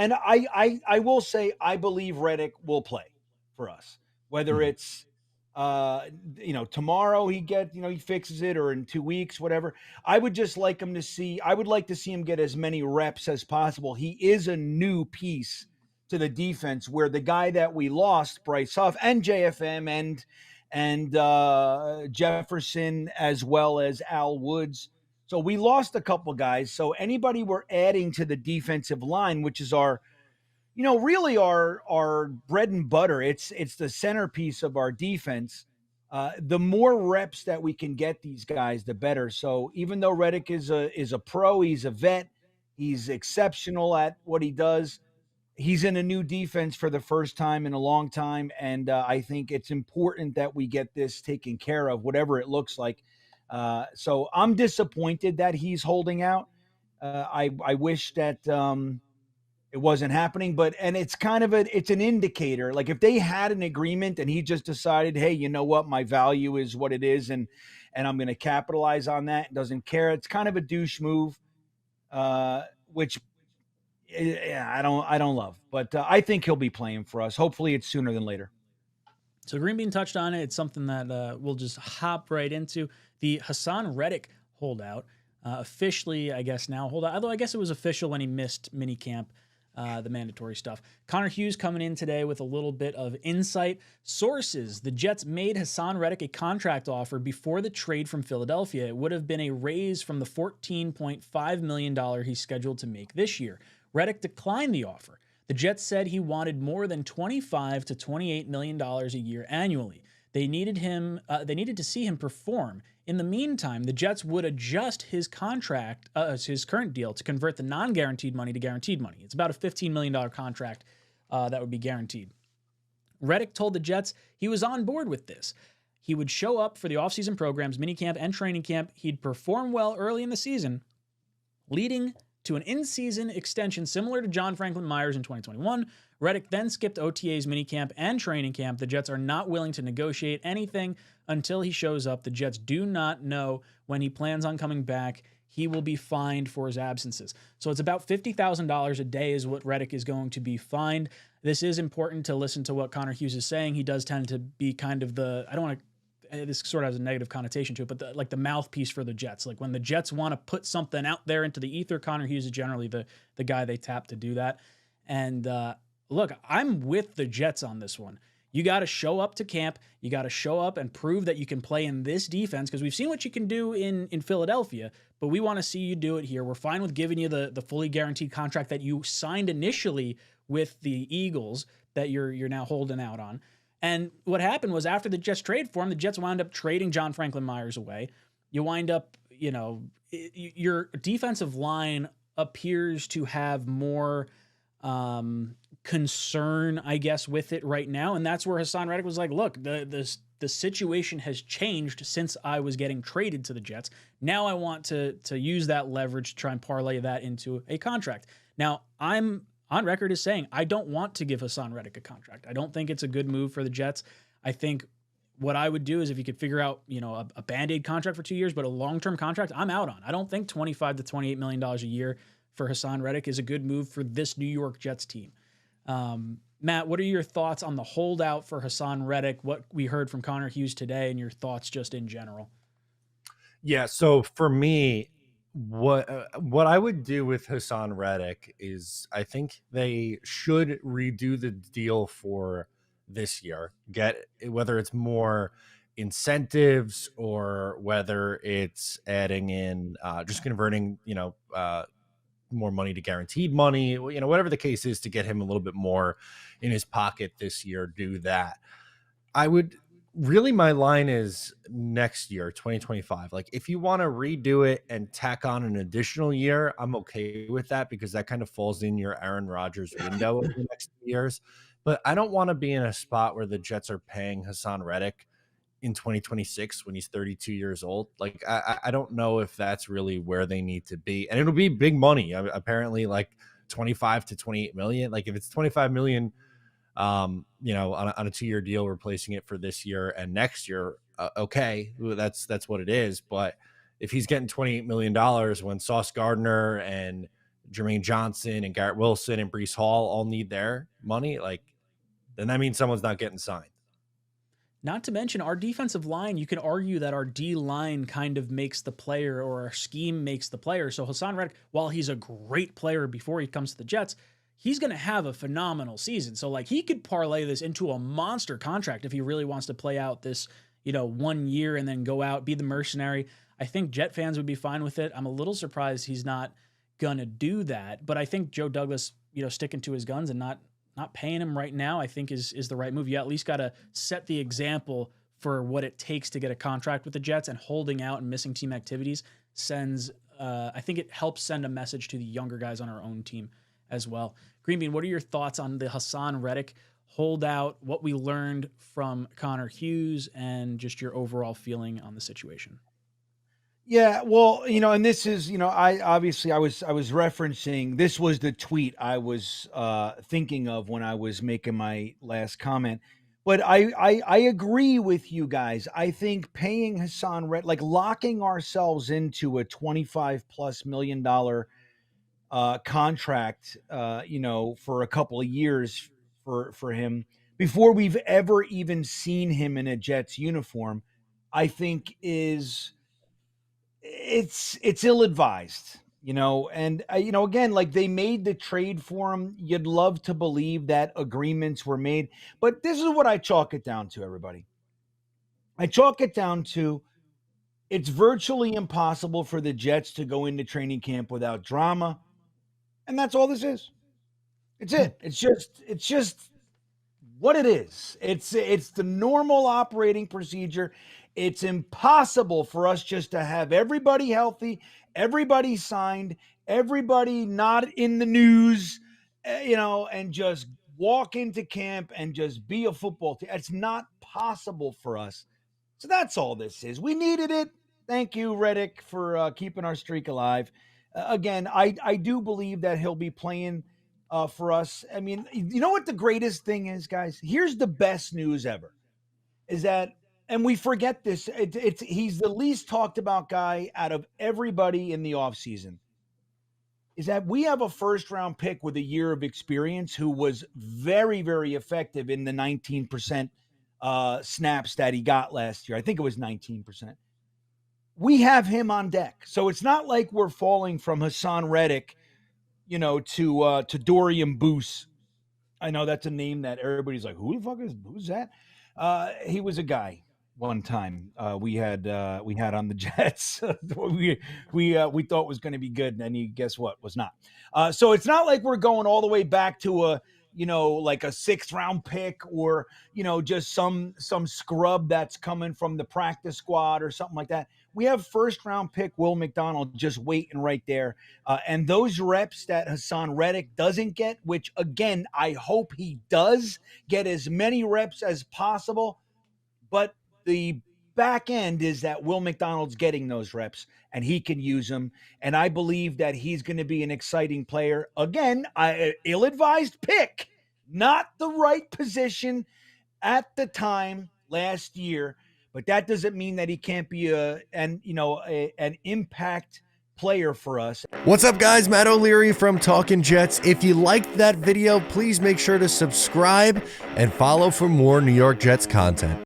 and I will say I believe Reddick will play for us, whether Mhm. it's tomorrow he fixes it, or in 2 weeks, whatever. I would like to see him get as many reps as possible. He is a new piece to the defense, where the guy that we lost, Bryce Huff and JFM and Jefferson, as well as Al Woods. So we lost a couple guys. So anybody we're adding to the defensive line, which is really our bread and butter. It's the centerpiece of our defense. The more reps that we can get these guys, the better. So even though Reddick is a pro, he's a vet, he's exceptional at what he does. He's in a new defense for the first time in a long time, and I think it's important that we get this taken care of, whatever it looks like. So I'm disappointed that he's holding out. I wish that it wasn't happening, but and it's an indicator. Like if they had an agreement and he just decided, hey, you know what, my value is what it is, and I'm going to capitalize on that, and doesn't care. It's kind of a douche move, which yeah, I don't love, but I think he'll be playing for us. Hopefully, it's sooner than later. So Green Bean touched on it. It's something that we'll just hop right into. The Haason Reddick holdout, officially, I guess now holdout. Although I guess it was official when he missed minicamp, the mandatory stuff. Connor Hughes coming in today with a little bit of insight. Sources: the Jets made Haason Reddick a contract offer before the trade from Philadelphia. It would have been a raise from the $14.5 million he's scheduled to make this year. Reddick declined the offer. The Jets said he wanted more than $25 to $28 million a year annually. They needed him. They needed to see him perform. In the meantime, the Jets would adjust his contract, his current deal, to convert the non-guaranteed money to guaranteed money. It's about a $15 million contract that would be guaranteed. Reddick told the Jets he was on board with this. He would show up for the offseason programs, minicamp and training camp. He'd perform well early in the season, leading to an in-season extension similar to John Franklin Myers in 2021. Reddick then skipped OTAs, minicamp, and training camp. The Jets are not willing to negotiate anything until he shows up. The Jets do not know when he plans on coming back. He will be fined for his absences. So it's about $50,000 a day is what Reddick is going to be fined. This is important to listen to what Connor Hughes is saying. He does tend to be kind of I don't want to, this sort of has a negative connotation to it, but like the mouthpiece for the Jets. Like when the Jets want to put something out there into the ether, Connor Hughes is generally the guy they tap to do that. And look, I'm with the Jets on this one. You got to show up to camp. You got to show up and prove that you can play in this defense, because we've seen what you can do in Philadelphia, but we want to see you do it here. We're fine with giving you the fully guaranteed contract that you signed initially with the Eagles that you're now holding out on. And what happened was, after the Jets trade for him, the Jets wound up trading John Franklin Myers away. You wind up, your defensive line appears to have more concern, I guess, with it right now. And that's where Haason Reddick was like, look, the situation has changed since I was getting traded to the Jets. Now I want to use that leverage to try and parlay that into a contract. Now, I'm on record as saying I don't want to give Haason Reddick a contract. I don't think it's a good move for the Jets. I think what I would do is, if you could figure out, a Band-Aid contract for 2 years, but a long-term contract, I'm out on. I don't think $25 to $28 million a year for Haason Reddick is a good move for this New York Jets team. Matt, what are your thoughts on the holdout for Haason Reddick, what we heard from Connor Hughes today, and your thoughts just in general? Yeah, so for me, what I would do with Haason Reddick is, I think they should redo the deal for this year. Get whether it's more incentives or whether it's adding in just converting, more money to guaranteed money, whatever the case is, to get him a little bit more in his pocket this year. Do that. I would really, my line is next year, 2025. Like, if you want to redo it and tack on an additional year, I'm okay with that, because that kind of falls in your Aaron Rodgers window over the next 2 years. But I don't want to be in a spot where the Jets are paying Haason Reddick in 2026 when he's 32 years old. Like, I don't know if that's really where they need to be. And it'll be big money. Apparently, like 25 to 28 million. Like, if it's 25 million, on a 2-year deal, replacing it for this year and next year, okay, that's what it is. But if he's getting $28 million when Sauce Gardner and Jermaine Johnson and Garrett Wilson and Breece Hall all need their money, like, then that means someone's not getting signed. Not to mention our defensive line, you can argue that our D line kind of makes the player, or our scheme makes the player. So Haason Reddick, while he's a great player before he comes to the Jets, he's going to have a phenomenal season. So like he could parlay this into a monster contract if he really wants to play out this, 1 year and then go out, be the mercenary. I think Jet fans would be fine with it. I'm a little surprised he's not going to do that, but I think Joe Douglas, sticking to his guns and not paying him right now, I think is the right move. You at least got to set the example for what it takes to get a contract with the Jets, and holding out and missing team activities sends, I think it helps send a message to the younger guys on our own team as well. Green Bean, what are your thoughts on the Haason Reddick holdout, what we learned from Connor Hughes, and just your overall feeling on the situation? Yeah, well, and this is, I was referencing, this was the tweet I was thinking of when I was making my last comment. But I agree with you guys. I think paying Haason Reddick, like locking ourselves into a $25+ million contract, for a couple of years for him before we've ever even seen him in a Jets uniform, I think it's ill-advised, and again, like, they made the trade for him. You'd love to believe that agreements were made, but this is what I chalk it down to, everybody. I chalk it down to, it's virtually impossible for the Jets to go into training camp without drama, and that's all this is. It's it. It's just what it is. It's the normal operating procedure. It's impossible for us just to have everybody healthy, everybody signed, everybody not in the news, and just walk into camp and just be a football team. It's not possible for us. So that's all this is. We needed it. Thank you, Reddick, for keeping our streak alive. Again, I do believe that he'll be playing for us. I mean, you know what the greatest thing is, guys? Here's the best news ever, is that, and we forget this, he's the least talked about guy out of everybody in the offseason, is that we have a first-round pick with a year of experience who was very, very effective in the 19% snaps that he got last year. I think it was 19%. We have him on deck. So it's not like we're falling from Haason Reddick, to Dorian Boose. I know that's a name that everybody's like, who's that? He was a guy one time we had on the Jets. we thought was going to be good, and then he, guess what, was not. So it's not like we're going all the way back to a like a 6th round pick, or just some scrub that's coming from the practice squad or something like that. We have 1st round pick Will McDonald just waiting right there, and those reps that Haason Reddick doesn't get, which again I hope he does get as many reps as possible, but the back end is that Will McDonald's getting those reps and he can use them. And I believe that he's going to be an exciting player. Again, ill-advised pick, not the right position at the time last year, but that doesn't mean that he can't be an impact player for us. What's up, guys? Matt O'Leary from Talkin' Jets. If you liked that video, please make sure to subscribe and follow for more New York Jets content.